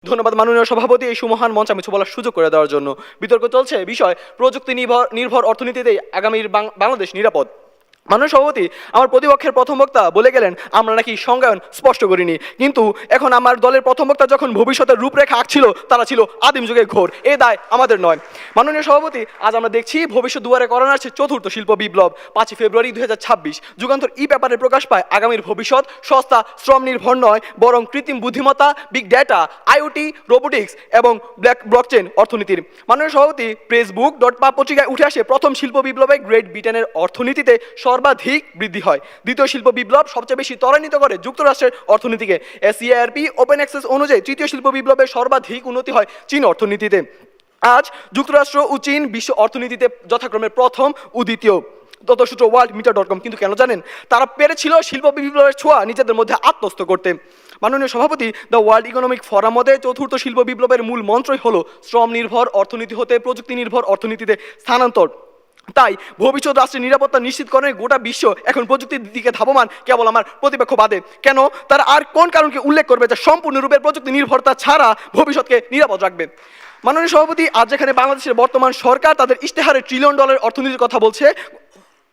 ধন্যবাদ মাননীয় সভাপতি এই সুমহান মঞ্চ আমি বলার সুযোগ করে দেওয়ার জন্য। বিতর্ক চলছে বিষয় প্রযুক্তি নির্ভর অর্থনীতিতেই আগামীর বাংলাদেশ নিরাপদ। মাননীয় সভাপতি আমার প্রতিপক্ষের প্রথম বক্তা বলে গেলেন আমরা নাকি সংজ্ঞায়ন স্পষ্ট করিনি, কিন্তু এখন আমার দলের প্রথম বক্তা যখন ভবিষ্যতের রূপরেখা আঁকছিল তারা ছিল আদিম যুগের ঘোর। এ দায় আমাদের নয়। মাননীয় সভাপতি আজ আমরা দেখছি ভবিষ্যৎ দুয়ারে করানো আছে চতুর্থ শিল্প বিপ্লব। 5 ফেব্রুয়ারি 2026 যুগান্তর পেপারে প্রকাশ পায় আগামীর ভবিষ্যৎ সস্তা শ্রম নির্ভর নয় বরং কৃত্রিম বুদ্ধিমত্তা, বিগ ডেটা, আইওটি, রোবোটিক্স এবং ব্লকচেন অর্থনীতির। মাননীয় সভাপতি ফেসবুক.pub পত্রিকায় উঠে আসে প্রথম শিল্প বিপ্লবে গ্রেট ব্রিটেনের অর্থনীতিতে সর্বাধিক বৃদ্ধি হয়। দ্বিতীয় শিল্প বিপ্লব সবচেয়ে বেশি ত্বরান্বিত করে যুক্তরাষ্ট্রের অর্থনীতিকে। এসইআরপি ওপেন অ্যাক্সেস অনুযায়ী তৃতীয় শিল্প বিপ্লবের সর্বাধিক উন্নতি হয় চীন অর্থনীতিতে। আজ যুক্তরাষ্ট্র ও চীন বিশ্ব অর্থনীতিতে যথাক্রমে প্রথম ও দ্বিতীয়। তথ্যসূত্র worldmeter.com। কিন্তু কেন জানেন? তারা পেরেছিল শিল্প বিপ্লবের ছোঁয়া নিজেদের মধ্যে আত্মস্থ করতে। মাননীয় সভাপতি দ্য ওয়ার্ল্ড ইকোনমিক ফোরাম মতে চতুর্থ শিল্প বিপ্লবের মূল মন্ত্রই হলো শ্রম নির্ভর অর্থনীতি হতে প্রযুক্তি নির্ভর অর্থনীতিতে স্থানান্তর। তাই ভবিষ্যৎ রাষ্ট্রের নিরাপত্তা নিশ্চিতকরণে গোটা বিশ্ব এখন প্রযুক্তির দিকে ধাবমান, কেবল আমার প্রতিপক্ষ বাদে। কেন? তারা আর কোন কারণকে উল্লেখ করবে যা সম্পূর্ণরূপে প্রযুক্তি নির্ভরতা ছাড়া ভবিষ্যৎকে নিরাপদ রাখবে? মাননীয় সভাপতি আজ যেখানে বাংলাদেশের বর্তমান সরকার তাদের ইশতেহারে $1 ট্রিলিয়ন অর্থনীতির কথা বলছে,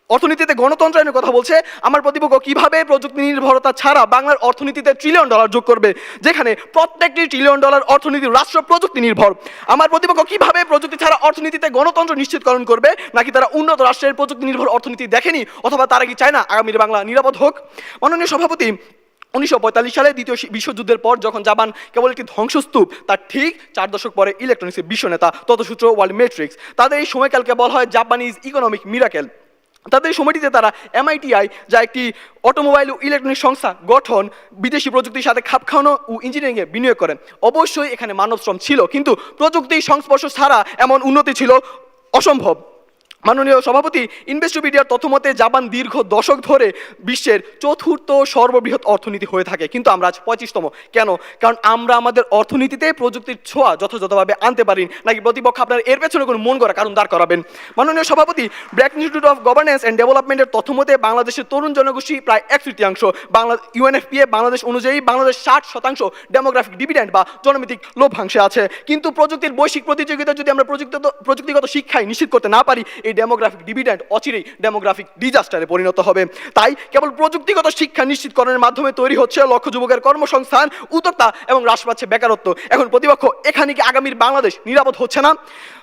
অর্থনীতিতে গণতন্ত্রায়নের কথা বলছে, আমার প্রতিপক্ষ কিভাবে প্রযুক্তি নির্ভরতা ছাড়া বাংলার অর্থনীতিতে $1 ট্রিলিয়ন যোগ করবে, যেখানে প্রত্যেকটি $1 ট্রিলিয়ন অর্থনীতি রাষ্ট্র প্রযুক্তি নির্ভর? আমার প্রতিপক্ষ কিভাবে প্রযুক্তি ছাড়া অর্থনীতিতে গণতন্ত্র নিশ্চিতকরণ করবে? নাকি তারা উন্নত রাষ্ট্রের প্রযুক্তি নির্ভর অর্থনীতি দেখেনি, অথবা তারা কি চায় না আগামীর বাংলা নিরাপদ হোক? মাননীয় সভাপতি 1945 সালে দ্বিতীয় বিশ্বযুদ্ধের পর যখন জাপান কেবল একটি ধ্বংসস্তূপ, তার ঠিক 4 দশক পরে ইলেকট্রনিক্সের বিশ্ব নেতা তথ্যসূত্র ওয়ার্ল্ড মেট্রিক্স তাদের এই সময়কালকে বলা হয় জাপানিজ ইকোনমিক মিরাকেল। তাদের সময়টিতে তারা MITI যা একটি অটোমোবাইল ও ইলেকট্রনিক সংস্থা গঠন, বিদেশি প্রযুক্তির সাথে খাপ খাওয়ানো ও ইঞ্জিনিয়ারিংয়ে বিনিয়োগ করেন। অবশ্যই এখানে মানব শ্রম ছিল, কিন্তু প্রযুক্তির সংস্পর্শ ছাড়া এমন উন্নতি ছিল অসম্ভব। মাননীয় সভাপতি ইনভেস্টোপিডিয়ার তথ্যমতে জাপান দীর্ঘ দশক ধরে বিশ্বের চতুর্থ সর্ববৃহৎ অর্থনীতি হয়ে থাকে, কিন্তু আমরা আজ 25তম। কেন? কারণ আমরা আমাদের অর্থনীতিতে প্রযুক্তির ছোঁয়া যথাযথভাবে আনতে পারি। নাকি প্রতিপক্ষ আপনার এর পেছনে কোনো মন করা কারণ দাঁড় করাবেন? মাননীয় সভাপতি BRAC institute of governance and ডেভেলপমেন্টের তথ্যমতে বাংলাদেশের তরুণ জনগোষ্ঠী প্রায় 1/3। UNFPA বাংলাদেশ অনুযায়ী বাংলাদেশ 60% ডেমোগ্রাফিক ডিভিডেন্ড বা জনমিতিক লভ্যাংশে আছে। কিন্তু প্রযুক্তির বৈশ্বিক প্রতিযোগিতা যদি আমরা প্রযুক্তিগত শিক্ষায় নিশ্চিত করতে না পারি, এই ডেমোগ্রাফিক ডিভিডেন্ড অচিরেই ডেমোগ্রাফিক ডিজাস্টারে পরিণত হবে। তাই কেবল প্রযুক্তিগত শিক্ষা নিশ্চিতকরণের মাধ্যমে তৈরি হচ্ছে লক্ষ যুবকের কর্মসংস্থান, উদ্যোক্তা এবং হ্রাস পাচ্ছে বেকারত্ব। এখন প্রতিপক্ষ এখানে কি আগামীর বাংলাদেশ নিরাপদ হচ্ছে না?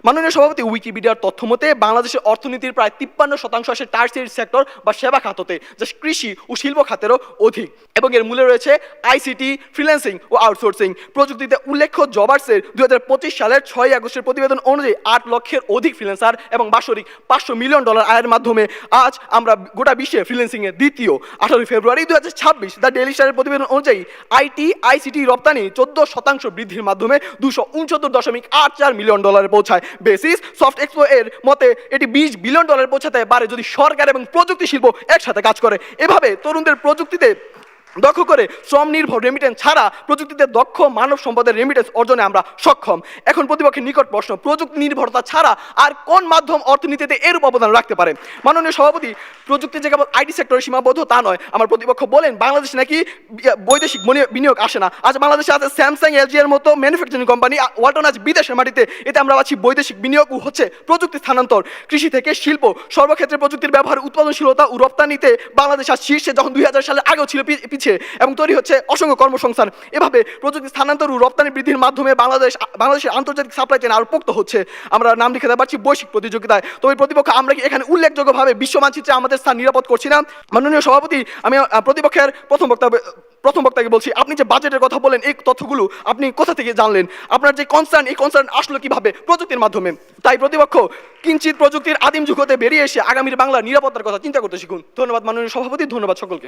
মাননীয় সভাপতি উইকিপিডিয়ার তথ্যমতে বাংলাদেশের অর্থনীতির প্রায় 53% আসে টার্সিয়ারি সেক্টর বা সেবা খাততে, যা কৃষি ও শিল্প খাতেরও অধিক, এবং এর মূলে রয়েছে ICT, ফ্রিল্যান্সিং ও আউটসোর্সিং। প্রযুক্তিতে উল্লেখ্য জবার্সের 2025 সালের 6 আগস্টের প্রতিবেদন অনুযায়ী 8 লক্ষের অধিক ফ্রিল্যান্সার এবং বাৎসরিক $500 মিলিয়ন আয়ের মাধ্যমে আজ আমরা গোটা বিশ্বে ফ্রিল্যান্সিংয়ে দ্বিতীয়। 18 ফেব্রুয়ারি 2026 দ্য ডেইলি স্টারের প্রতিবেদন অনুযায়ী ICT রপ্তানি 14% বৃদ্ধির মাধ্যমে $269.84 মিলিয়ন পৌঁছায়। বেসিস সফট এক্সপো এর মতে এটি $20 বিলিয়ন পৌঁছাতে পারে যদি সরকার এবং প্রযুক্তি শিল্প একসাথে কাজ করে। এভাবে তরুণদের প্রযুক্তিতে দক্ষ করে শ্রম নির্ভর রেমিটেন্স ছাড়া প্রযুক্তিতে দক্ষ মানব সম্পদের রেমিটেন্স অর্জনে আমরা সক্ষম। এখন প্রতিপক্ষের নিকট প্রশ্ন, প্রযুক্তি নির্ভরতা ছাড়া আর কোন মাধ্যম অর্থনীতিতে এরূপ অবদান রাখতে পারে? মাননীয় সভাপতি প্রযুক্তি যে কেবল IT সেক্টরে সীমাবদ্ধ তা নয়। আমার প্রতিপক্ষ বলেন বাংলাদেশ নাকি বৈদেশিক বিনিয়োগ আসে না। আজ বাংলাদেশে আছে স্যামসাং, LG এর মতো ম্যানুফ্যাকচারিং কোম্পানি, ওয়ালটন আজ বিদেশের মাটিতে। এতে আমরা পাচ্ছি বৈদেশিক বিনিয়োগ ও হচ্ছে প্রযুক্তি স্থানান্তর। কৃষি থেকে শিল্প সর্বক্ষেত্রে প্রযুক্তির ব্যবহার, উৎপাদনশীলতা ও রপ্তানিতে বাংলাদেশ আজ শীর্ষে, যখন 2000 সালের আগেও ছিল পিছিয়ে, এবং তৈরি হচ্ছে অসংখ্য কর্মসংস্থান। এভাবে প্রযুক্তি স্থানান্তর ও রপ্তানি বৃদ্ধির মাধ্যমে বাংলাদেশের আন্তর্জাতিক সাপ্লাই চেইন আরও পোক্ত হচ্ছে। আমরা নাম লিখে দিতে পারছি বৈশ্বিক প্রতিযোগিতায়। তবে প্রতিপক্ষ আমরা কি এখানে উল্লেখযোগ্যভাবে বিশ্ব মানচিত্রে আমাদের স্থান নিরাপদ করছি না? মাননীয় সভাপতি আমি প্রতিপক্ষের প্রথম বক্তাকে বলছি, আপনি যে বাজেটের কথা বলেন এই তথ্যগুলো আপনি কোথা থেকে জানলেন? আপনার যে কনসার্ন, এই কনসার্ন আসলো কিভাবে? প্রযুক্তির মাধ্যমে। তাই প্রতিপক্ষ কিঞ্চিত প্রযুক্তির আদিম যুগ হতে বেরিয়ে এসে আগামীর বাংলার নিরাপত্তার কথা চিন্তা করতে শিখুন। ধন্যবাদ মাননীয় সভাপতি, ধন্যবাদ সকলকে।